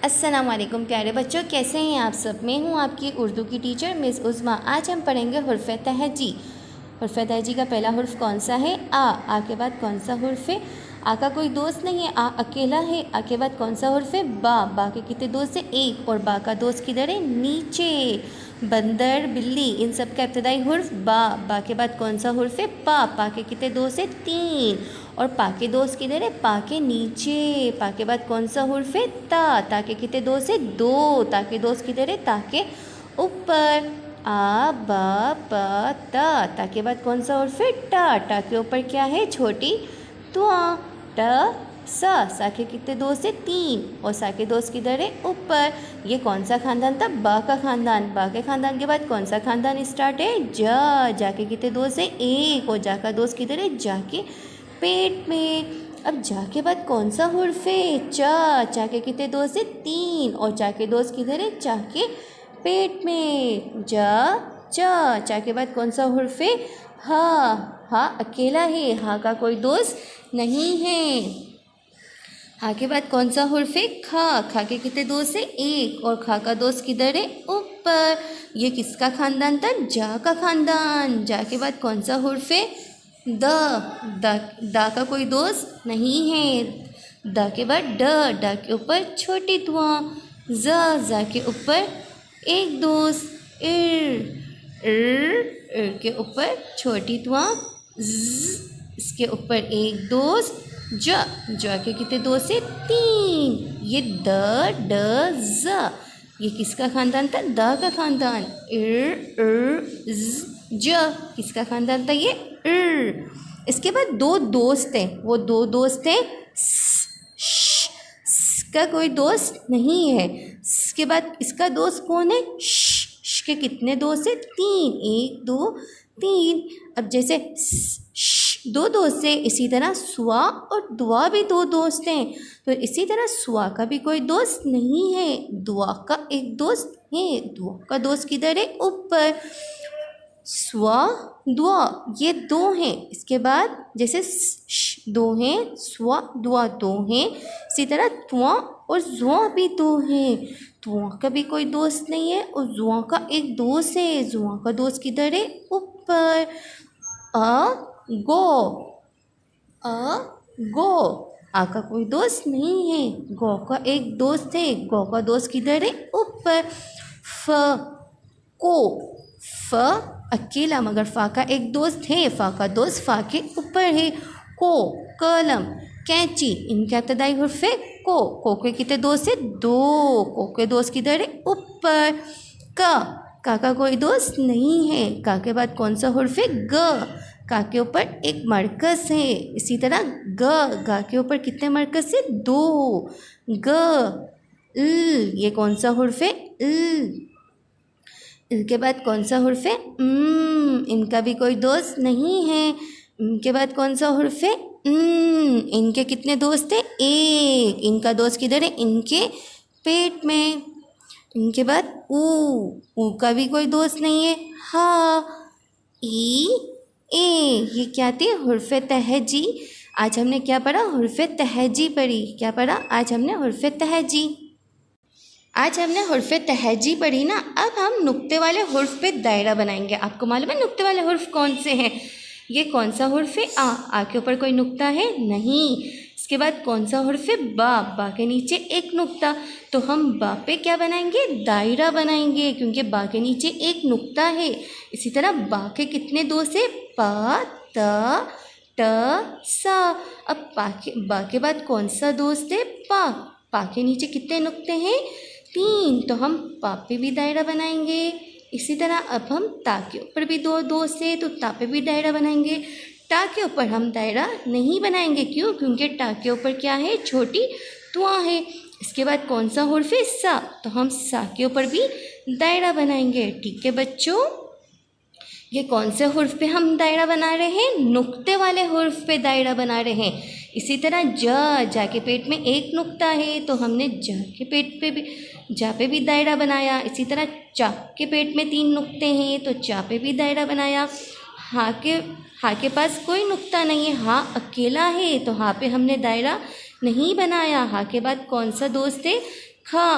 अस्सलाम वालेकुम प्यारे बच्चों, कैसे हैं आप सब। मैं हूं आपकी उर्दू की टीचर मिस उज़्मा। आज हम पढ़ेंगे हुर्फ़ तहजी। हुर्फ़ तहजी का पहला हुर्फ़ कौन सा है? आ के बाद कौन सा हुर्फ़ है? आ का कोई दोस्त नहीं है, आ अकेला है। आ के बाद कौन सा हुर्फ़ है? बा के कितने दोस्त है? एक। और बा का दोस्त किधर है? नीचे। बंदर, बिल्ली, इन सब का इब्तदाई हुर्फ़ बा के बाद कौन सा हुर्फ़ है? पा के कितने दोस्त है? तीन। और पा के दोस्त किधर है? पा के नीचे। पा के बाद कौन सा हुर्फ़ है? ता के कितने दोस्त है? दो। ता के दोस्त किधर है? ता के ऊपर। आ बा पा ता के बाद कौन सा हुर्फ़ है? टा के ऊपर क्या है? छोटी तुआ। सा के कितने दोस्त है? तीन। और सा के दोस्त किधर है? ऊपर। ये कौन सा खानदान था? बा का खानदान। बा के खानदान के बाद कौन सा खानदान स्टार्ट है? जा के कितने दोस्त है? एक। और जा का दोस्त किधर है? जा के पेट में। अब जा के बाद कौन सा हुर्फ़ है? चा के कितने दोस्त है? तीन। और चा के दोस्त किधर है? चा के पेट में। चा के बाद कौन सा हुर्फ़ है? हा अकेला है, हा का कोई दोस्त नहीं है। हा के बाद कौन सा हुर्फ़ है? खा के कितने दोस्त है? एक। और खा का दोस्त किधर है? ऊपर। ये किसका खानदान था? जा का खानदान। जा के बाद कौन सा हुर्फ़ है? दा का कोई दोस्त नहीं है। दा के बाद डा के ऊपर छोटी दुआ। जा के ऊपर एक दोस्त। इर के ऊपर छोटी दुआ। इसके ऊपर एक दोस्त। जा के कितने दोस्त है? तीन। ये ज ये किसका खानदान था? दा का खानदान। ज किसका खानदान था? ये इसके बाद दो दोस्त हैं। वो दो दोस्त हैं का कोई दोस्त नहीं है। इसके बाद इसका दोस्त कौन है? के कितने दोस्त है? तीन। एक दो तीन। अब जैसे दो दोस्त है, इसी तरह सुआ और दुआ भी दो दोस्त हैं। तो इसी तरह सुआ का भी कोई दोस्त नहीं है, दुआ का एक दोस्त है। दुआ का दोस्त किधर है? ऊपर। स्वा दुआ ये दो हैं। इसके बाद जैसे दो हैं, स्वा दुआ दो हैं, इसी तरह तुआ और जुआ भी दो हैं। तुआ का भी कोई दोस्त नहीं है और जुआ का एक दोस्त है। जुआ का दोस्त किधर है? ऊपर। गो आ का कोई दोस्त नहीं है, गौ का एक दोस्त है। गौ का दोस्त किधर है? ऊपर। फ अकेला, मगर फा का एक दोस्त है। फा का दोस्त फा के ऊपर है। कलम, कैंची, इनका इब्तदाई हुर्फ़ है को के कितने दोस्त है? दो। को के दोस्त किधर है? ऊपर। का कोई दोस्त नहीं है। का के बाद कौन सा हुर्फ़ है? का के ऊपर एक मरकज़ है। इसी तरह गा के ऊपर कितने मरकज़ है? दो। ये कौन सा हुर्फ़ है? इनके बाद कौन सा हुर्फ़ है? इनका भी कोई दोस्त नहीं है। इनके बाद कौन सा हुर्फ़ है? इनके कितने दोस्त हैं? एक। इनका दोस्त किधर है? इनके पेट में। इनके बाद ऊ का भी कोई दोस्त नहीं है। ये क्या थी? हुर्फ़ तहजी। आज हमने क्या पढ़ा? हुर्फ़ तहजी पढ़ी। क्या पढ़ा आज हमने? हुर्फ़ तहजी। आज हमने हुर्फ़ तहजी पढ़ी ना। अब हम नुक्ते वाले हुर्फ़ पे दायरा बनाएंगे। आपको मालूम है नुक्ते वाले हुर्फ़ कौन से हैं? ये कौन सा हुर्फ़ है? आ के ऊपर कोई नुक्ता है? नहीं। इसके बाद कौन सा हुर्फ़ है? बा के नीचे एक नुक्ता। तो हम बा पे क्या बनाएंगे? दायरा बनाएंगे, क्योंकि बा के नीचे एक नुक्ता है। इसी तरह बा के कितने दोस्त है? पा ता सा। अब बा के बाद कौन सा दोस्त है? पा के नीचे कितने नुक्ते हैं? तीन। तो हम पा पे भी दायरा बनाएंगे। इसी तरह अब हम ता के ऊपर भी दो दोस्त है, तो ता पे भी दायरा बनाएंगे। टा के ऊपर हम दायरा नहीं बनाएंगे। क्यों? क्योंकि टा के ऊपर क्या है? छोटी तुआ है। इसके बाद कौन सा हुर्फ़ है? सा। तो हम सा के ऊपर भी दायरा बनाएंगे। ठीक है बच्चों, ये कौन से हुर्फ़ पे हम दायरा बना रहे हैं? नुक्ते वाले हुर्फ़ पे दायरा बना रहे हैं। इसी तरह जा के पेट में एक नुक्ता है, तो हमने जा के पेट पे भी जा पे भी दायरा बनाया। इसी तरह चा के पेट में तीन नुक्ते हैं, तो चा पे भी दायरा बनाया। हा के पास कोई नुक्ता नहीं है, हा अकेला है, तो हा पे हमने दायरा नहीं बनाया। हा के बाद कौन सा दोस्त है? खा,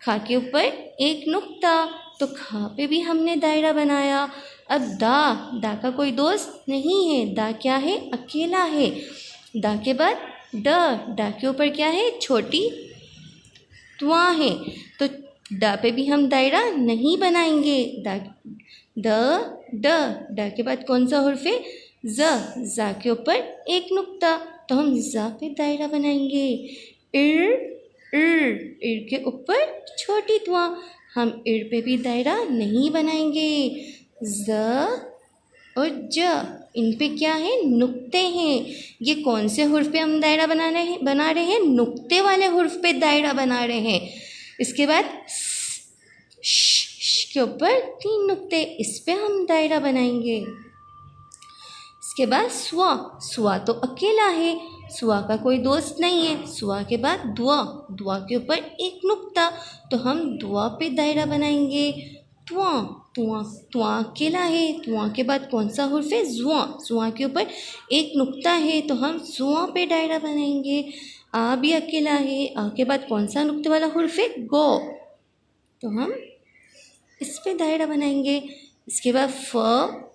खा के ऊपर एक नुक्ता, तो खा पे भी हमने दायरा बनाया। अब दा का कोई दोस्त नहीं है, दा क्या है, अकेला है। दा के बाद डा के ऊपर क्या है, छोटी त्वा है, तो डा पे भी हम दायरा नहीं बनाएंगे। डा के बाद कौन सा हुर्फ है, जा के ऊपर एक नुक्ता, तो हम जा पे दायरा बनाएंगे। इर के ऊपर छोटी त्वा, हम इर पे भी दायरा नहीं बनाएंगे। ज और ज, इन पे क्या है, नुक्ते हैं। ये कौन से हुर्फ पे हम दायरा बना रहे हैं, नुक्ते वाले हुर्फ पे दायरा बना रहे हैं। इसके बाद श के ऊपर 3 नुक्ते, इस पे हम दायरा बनाएंगे। इसके बाद स्वा तो अकेला है, स्वा का कोई दोस्त नहीं है। स्वा के बाद दुआ के ऊपर एक नुक्ता, तो हम दुआ पे दायरा बनाएंगे। तुआ अकेला है, तुआ के बाद कौन सा हुर्फ है, जुआ के ऊपर एक नुक्ता है, तो हम जुआ पे दायरा बनाएंगे। आ भी अकेला है, आ के बाद कौन सा नुक्ते वाला हुर्फ है, गो, तो हम इस पे दायरा बनाएंगे। इसके बाद फ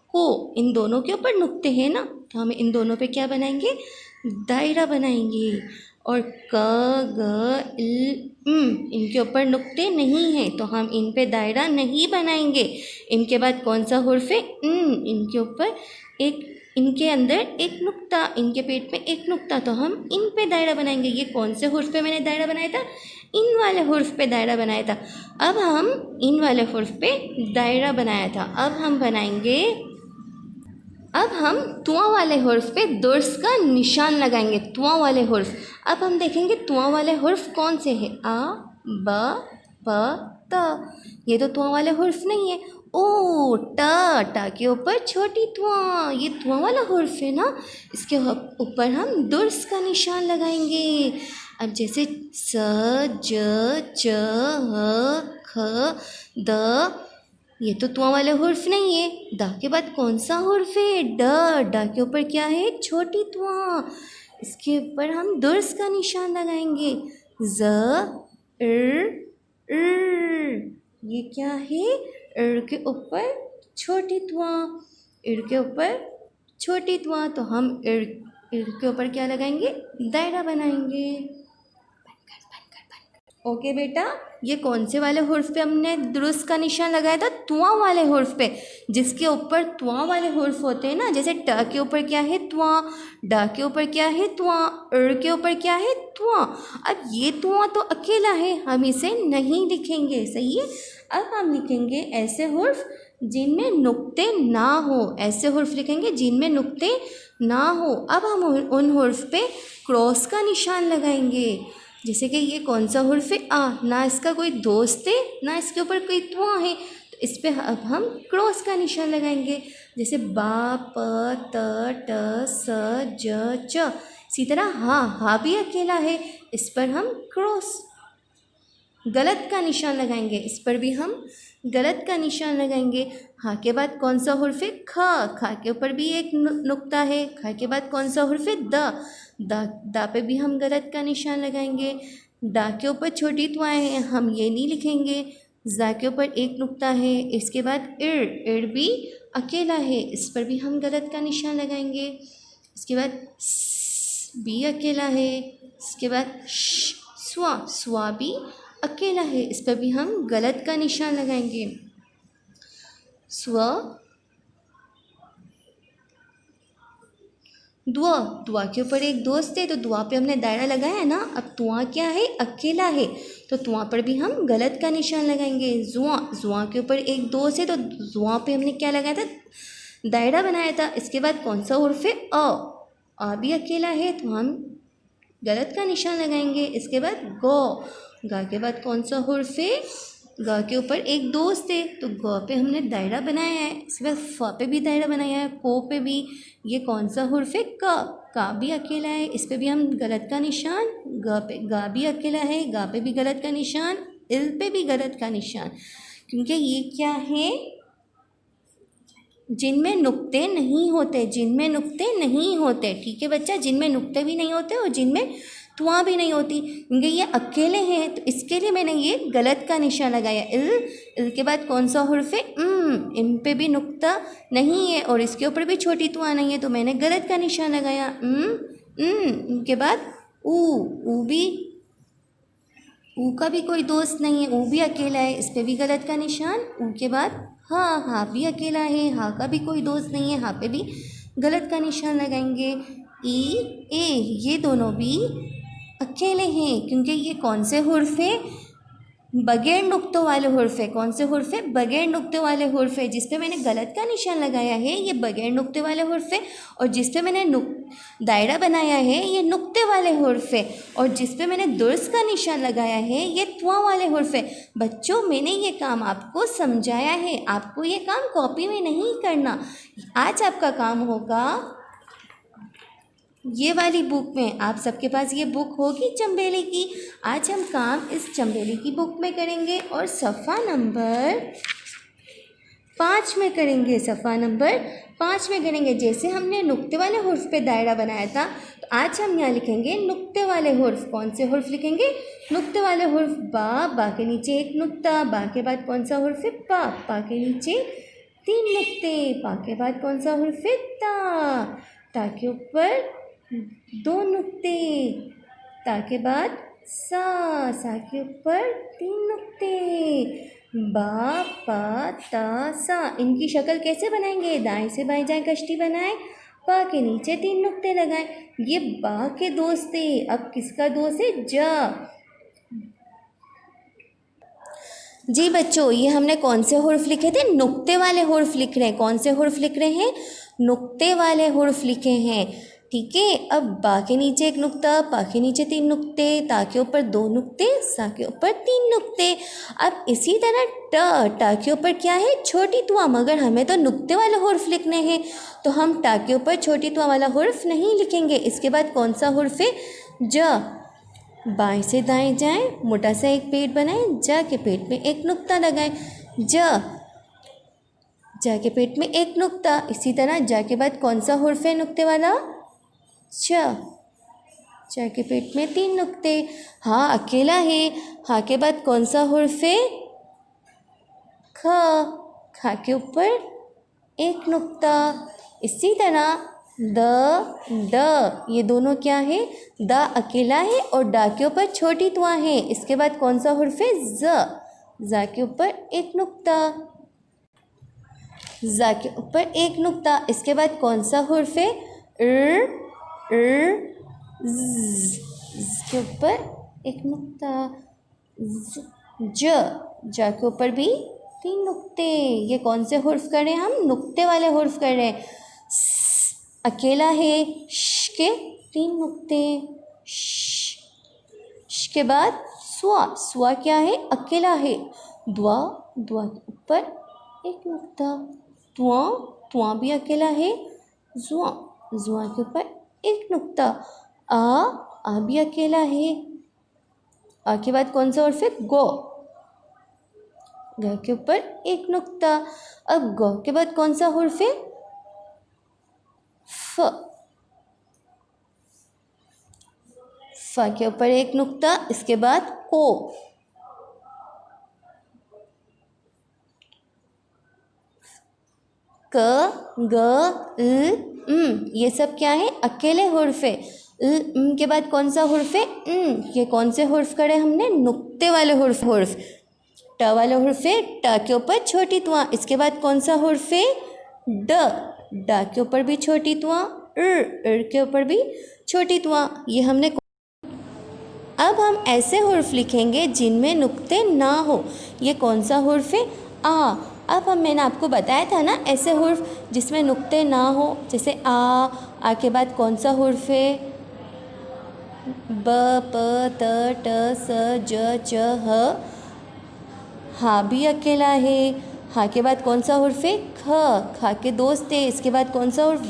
को, इन दोनों के ऊपर नुक्ते हैं ना, तो हम इन दोनों पे क्या बनाएंगे, दायरा बनाएंगे। और क ग इल इनके ऊपर नुक्ते नहीं हैं, तो हम इन पे दायरा नहीं बनाएंगे। इनके बाद कौन सा हुर्फ है, इनके ऊपर इनके अंदर एक नुक्ता, इनके पेट में एक नुक्ता, तो हम इन पे दायरा बनाएंगे। ये कौन से हुर्फ पे मैंने दायरा बनाया था, इन वाले हुर्फ पे दायरा बनाया था। अब हम इन वाले हुर्फ पे दायरा बनाया था, अब हम तुआ वाले हुर्फ पे दुर्स का निशान लगाएंगे। तुआ वाले हुर्फ, अब हम देखेंगे तुआ वाले हुर्फ कौन से हैं, आ ब प त, ये तो तुआ वाले हुर्फ नहीं है। ओ टा के ऊपर छोटी तुआ, ये तुआ वाला हुर्फ है ना, इसके ऊपर हम दुर्स का निशान लगाएंगे। अब जैसे स ज च ह ख द, ये तो तुआ वाले हुर्फ नहीं है। दा के बाद कौन सा हुर्फ है, डा के ऊपर क्या है, छोटी तुआ, इसके ऊपर हम दुर्स का निशान लगाएंगे। ज ये क्या है, के ऊपर छोटी तुआ, के ऊपर छोटी तुआ, तो हम के ऊपर क्या लगाएंगे, दायरा बनाएंगे। ओके बेटा, ये कौन से वाले हुर्फ पे हमने दुरुस्त का निशान लगाया था, तुआ वाले हुर्फ पे, जिसके ऊपर तुआ वाले हुर्फ होते हैं ना, जैसे ट के ऊपर क्या है, तुआ, डा के ऊपर क्या है, तुआ, के ऊपर क्या है, तुआ। अब ये तुआ तो अकेला है, हम इसे नहीं लिखेंगे, सही है। अब हम लिखेंगे ऐसे हुर्फ जिनमें नुक्ते ना हो, ऐसे हुर्फ लिखेंगे जिनमें नुक्ते ना हो। अब हम उन हुर्फ पे क्रॉस का निशान लगाएंगे। जैसे कि ये कौन सा हुर्फ है, आ, ना इसका कोई दोस्त है, ना इसके ऊपर कोई तुआ है, तो इस पे अब हम क्रॉस का निशान लगाएंगे। जैसे बा प त ट स ज च, इसी तरह हा भी अकेला है, इस पर हम क्रॉस गलत का निशान लगाएंगे, इस पर भी हम गलत का निशान लगाएंगे। हा के बाद कौन सा हुर्फ है, खा के ऊपर भी एक नुक्ता है। खा के बाद कौन सा हुर्फ है, दा पे भी हम गलत का निशान लगाएंगे। डा के ऊपर छोटी तुआएं हैं, हम ये नहीं लिखेंगे। जा के ऊपर एक नुक्ता है। इसके बाद इर भी अकेला है, इस पर भी हम गलत का निशान लगाएंगे। इसके बाद भी अकेला है। इसके बाद स्वा भी अकेला है, इस पर भी हम गलत का निशान लगाएंगे। दुआ के ऊपर एक दोस्त है, तो दुआ पे हमने दायरा लगाया है ना। अब तुआ क्या है, अकेला है, तो तुआ पर भी हम गलत का निशान लगाएंगे। जुआ के ऊपर एक दोस्त है, तो जुआ पे हमने क्या लगाया था, दायरा बनाया था। इसके बाद कौन सा हुर्फ है, आ भी अकेला है, तो हम गलत का निशान लगाएंगे। इसके बाद गा के बाद कौन सा हुर्फ है, गा के ऊपर एक दोस्त है, तो ग पे हमने दायरा बनाया है। इसके बाद फ पे भी दायरा बनाया है, को पे भी। ये कौन सा हुर्फ है, का भी अकेला है, इस पे भी हम गलत का निशान। गा भी अकेला है, गा पे भी गलत का निशान, इल पे भी गलत का निशान, क्योंकि ये क्या है, जिनमें नुक्ते नहीं होते, जिनमें नुक्ते नहीं होते। ठीक है बच्चा, जिनमें नुक्ते भी नहीं होते और जिनमें तुआ भी नहीं होती क्योंकि ये अकेले हैं, तो इसके लिए मैंने ये गलत का निशान लगाया। इल के बाद कौन सा हुर्फ है? इम पे भी नुक्ता नहीं है और इसके ऊपर भी छोटी तुआ नहीं है, तो मैंने गलत का निशान लगाया। इनके बाद ऊ भी, ऊ का भी कोई दोस्त नहीं है, ऊ भी अकेला है, इस पे भी गलत का निशान। ऊ के बाद हा भी अकेला है, हा का भी कोई दोस्त नहीं है, हा पे भी गलत का निशान लगाएंगे। ई ए ये दोनों भी अकेले हैं क्योंकि ये कौन से हुर्फ है? बगैर नुक्तों वाले हुर्फ है। कौन से हुर्फ है? बगैर नुक्ते वाले हुर्फ है। जिस पे मैंने गलत का निशान लगाया है ये बगैर नुक्ते वाले हुर्फ है, और जिस पे मैंने दायरा बनाया है ये नुक्ते वाले हुर्फ है, और जिस पे मैंने दुर्स का निशान लगाया है ये तुआ वाले हुर्फ है। बच्चों, मैंने ये काम आपको समझाया है, आपको ये काम कॉपी में नहीं करना। आज आपका काम होगा ये वाली बुक में। आप सबके पास ये बुक होगी चंबेली की। आज हम काम इस चंबेली की बुक में करेंगे और सफ़ा नंबर 5 में करेंगे। सफ़ा नंबर 5 में करेंगे। जैसे हमने नुक्ते वाले हुर्फ पे दायरा बनाया था, तो आज हम यहाँ लिखेंगे नुक्ते वाले हुर्फ। कौन से हुर्फ लिखेंगे? नुक्ते वाले हुर्फ। बा के नीचे एक नुक्ता, बा के बाद कौन सा हुर्फ है? पा के नीचे 3 नुक्ते, पा के बाद कौन सा हुर्फ है? ता के ऊपर 2 नुक्ते, ता के बाद सा के ऊपर 3 नुक्ते, बा पा ता सा। इनकी शक्ल कैसे बनाएंगे? दाएं से बाएं जाएं कश्ती बनाएं, पा के नीचे 3 नुक्ते लगाएं। ये बा के दोस्त थे। अब किसका दोस्त है? जा। जी बच्चों, ये हमने कौन से हुर्फ लिखे थे? नुक्ते वाले हुर्फ लिख रहे हैं। कौन से हुर्फ लिख रहे हैं? नुक्ते वाले हुर्फ लिखे हैं। ठीक है। अब बा के नीचे एक नुक्ता, पा के नीचे 3 नुक्ते, ता के ऊपर 2 नुक्ते, सा के ऊपर 3 नुक्ते। अब इसी तरह टा के ऊपर क्या है? छोटी तुआ। मगर हमें तो नुक्ते वाले हुर्फ लिखने हैं, तो हम टा के ऊपर छोटी तुआ वाला हुर्फ नहीं लिखेंगे। इसके बाद कौन सा हुर्फ है? ज। बाएं से दाएं जाएं, मोटा सा एक पेट बनाएं, जा के पेट में एक नुक्ता लगाएं। जा के पेट में एक नुक्ता। इसी तरह जा के बाद कौन सा हुर्फ है नुक्ते वाला? चा के पेट में 3 नुक्ते। हाँ अकेला है। हाँ के बाद कौन सा हुर्फ है? खा के ऊपर एक नुक्ता। इसी तरह द ये दोनों क्या है? द अकेला है और डा के ऊपर छोटी तुआ है। इसके बाद कौन सा हुर्फ है? जा के ऊपर एक नुक्ता, जा के ऊपर एक नुक्ता। इसके बाद कौन सा हुर्फ है? के ऊपर एक नुक्ता। जा के ऊपर भी 3 नुक्ते। ये कौन से हुर्फ कर रहे हैं? हम नुक्ते वाले हुर्फ कर रहे हैं। अकेला है, श के 3 नुक्ते। श के बाद स्वा क्या है? अकेला है। द्वा के ऊपर एक नुक्ता। तुआ भी अकेला है। जुआ के ऊपर एक नुक्ता। आ भी अकेला है। आ के बाद कौन सा हुर्फ है? गो के ऊपर एक नुक्ता। अब गो के बाद कौन सा हुर्फ है? फ के ऊपर एक नुक्ता। इसके बाद को। ये सब क्या है? अकेले हुर्फ है। के बाद कौन सा हुर्फ है? ये कौन से हुर्फ करे हमने? नुक्ते वाले हुर्फ। ट वाला हुर्फ है। ट के ऊपर छोटी तुआ। इसके बाद कौन सा हुर्फ है? डा के ऊपर भी छोटी तुआ, के ऊपर भी छोटी तुआ। ये हमने। अब हम ऐसे हुर्फ लिखेंगे जिनमें नुक्ते ना हो। ये कौन सा हुर्फ है? आ। अब मैंने आपको बताया था ना ऐसे हुर्फ जिसमें नुक्ते ना हो। जैसे आ के बाद कौन सा हुर्फ है? ब प त ट स ज च ह। हा भी अकेला है। हा के बाद कौन सा हुर्फ है? खा के दोस्त है। इसके बाद कौन सा हुर्फ?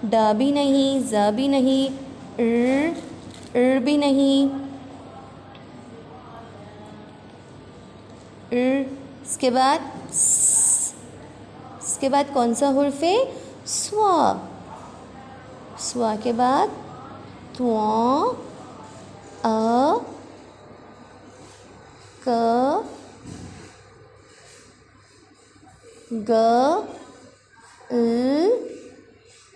डा भी नहीं, जा भी नहीं, भी नहीं, इसके बाद कौन सा हुर्फ है? स्वा के बाद अ, क, ग, ल,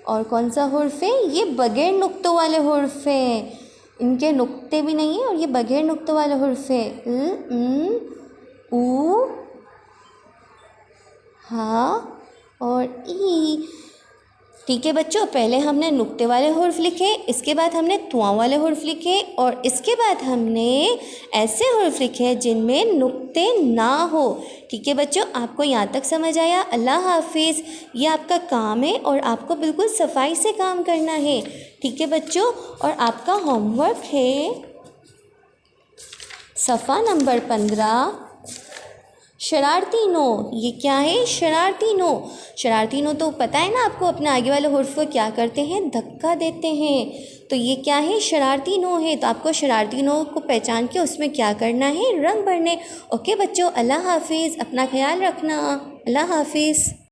और कौन सा हुर्फ है? ये बगैर नुक्तों वाले हुर्फ है, इनके नुक्ते भी नहीं है और ये बगैर नुक्तों वाले हुर्फ है। उ, हा और ई। ठीक है बच्चों, पहले हमने नुक्ते वाले हुर्फ लिखे, इसके बाद हमने तुआ वाले हुर्फ लिखे और इसके बाद हमने ऐसे हुर्फ लिखे जिनमें नुक्ते ना हो। ठीक है बच्चों, आपको यहाँ तक समझ आया? अल्लाह हाफिज़। ये आपका काम है और आपको बिल्कुल सफाई से काम करना है। ठीक है बच्चों, और आपका होमवर्क है सफ़ा नंबर 15, शरारती नो। ये क्या है? शरारती नो। शरारती नो तो पता है ना आपको, अपने आगे वाले हुर्फ को क्या करते हैं? धक्का देते हैं। तो ये क्या है? शरारती नो है। तो आपको शरारती नो को पहचान के उसमें क्या करना है? रंग भरने। ओके बच्चों, अल्लाह हाफिज़, अपना ख्याल रखना। अल्लाह हाफिज़।